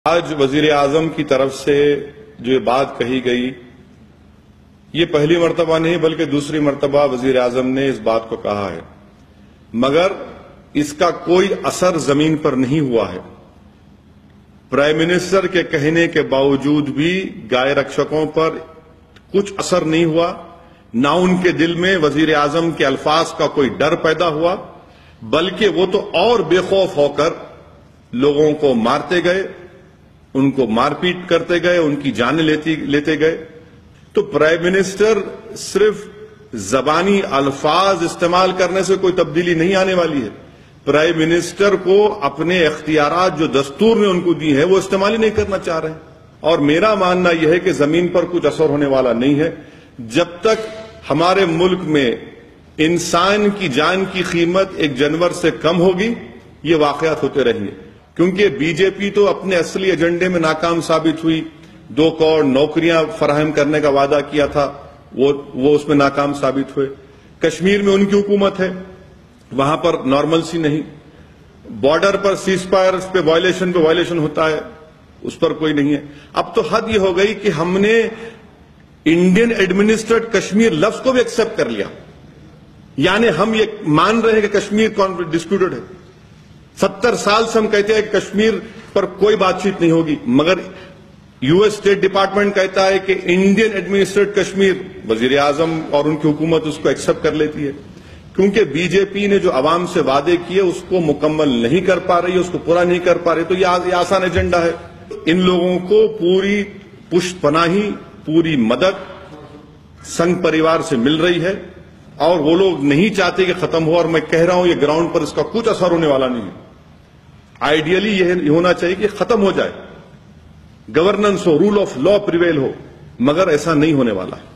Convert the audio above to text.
آج وزیر اعظم کی طرف سے جو یہ بات کہی گئی، یہ پہلی مرتبہ نہیں بلکہ دوسری مرتبہ وزیر اعظم نے اس بات کو کہا ہے، مگر اس کا کوئی اثر زمین پر نہیں ہوا ہے۔ پرائم منسٹر کے کہنے کے باوجود بھی گائے رکشکوں پر کچھ اثر نہیں ہوا، نہ ان کے دل میں وزیر اعظم کے الفاظ کا کوئی ڈر پیدا ہوا، بلکہ وہ تو اور بے خوف ہو کر لوگوں کو مارتے گئے، ان کو مار پیٹ کرتے گئے، ان کی جانیں لیتے گئے۔ تو پرائم منسٹر صرف زبانی الفاظ استعمال کرنے سے کوئی تبدیلی نہیں آنے والی ہے۔ پرائم منسٹر کو اپنے اختیارات جو دستور نے ان کو دی ہیں وہ استعمال ہی نہیں کرنا چاہ رہے ہیں، اور میرا ماننا یہ ہے کہ زمین پر کچھ اثر ہونے والا نہیں ہے جب تک ہمارے ملک میں انسان کی جان کی قیمت ایک جانور سے کم ہوگی، یہ واقعات ہوتے رہیں گے۔ کیونکہ بی جے پی تو اپنے اصلی ایجنڈے میں ناکام ثابت ہوئی، 2 کروڑ نوکریاں فراہم کرنے کا وعدہ کیا تھا، وہ اس میں ناکام ثابت ہوئے۔ کشمیر میں ان کی حکومت ہے، وہاں پر نارملسی نہیں، بارڈر پر سیز فائر پہ وائلیشن ہوتا ہے، اس پر کوئی نہیں ہے۔ اب تو حد یہ ہو گئی کہ ہم نے انڈین ایڈمنسٹریڈ کشمیر لفظ کو بھی ایکسپٹ کر لیا، یعنی ہم یہ مان رہے ہیں کہ کشمیر ڈسپیوٹڈ ہے۔ 70 سال سے ہم کہتے ہیں کہ کشمیر پر کوئی بات چیت نہیں ہوگی، مگر یو ایس اسٹیٹ ڈپارٹمنٹ کہتا ہے کہ انڈین ایڈمنسٹریڈ کشمیر، وزیر اعظم اور ان کی حکومت اس کو ایکسپٹ کر لیتی ہے، کیونکہ بی جے پی نے جو عوام سے وعدے کیے اس کو مکمل نہیں کر پا رہی ہے، اس کو پورا نہیں کر پا رہی، تو یہ آسان ایجنڈا ہے۔ ان لوگوں کو پوری پشت پناہی، پوری مدد سنگھ پریوار سے مل رہی ہے، اور وہ لوگ نہیں چاہتے کہ ختم ہو، اور میں کہہ رہا ہوں یہ گراؤنڈ پر اس کا کچھ اثر ہونے والا نہیں ہے۔ آئیڈیلی یہ ہونا چاہیے کہ ختم ہو جائے، گورننس ہو، رول آف لا پریویل ہو، مگر ایسا نہیں ہونے والا ہے۔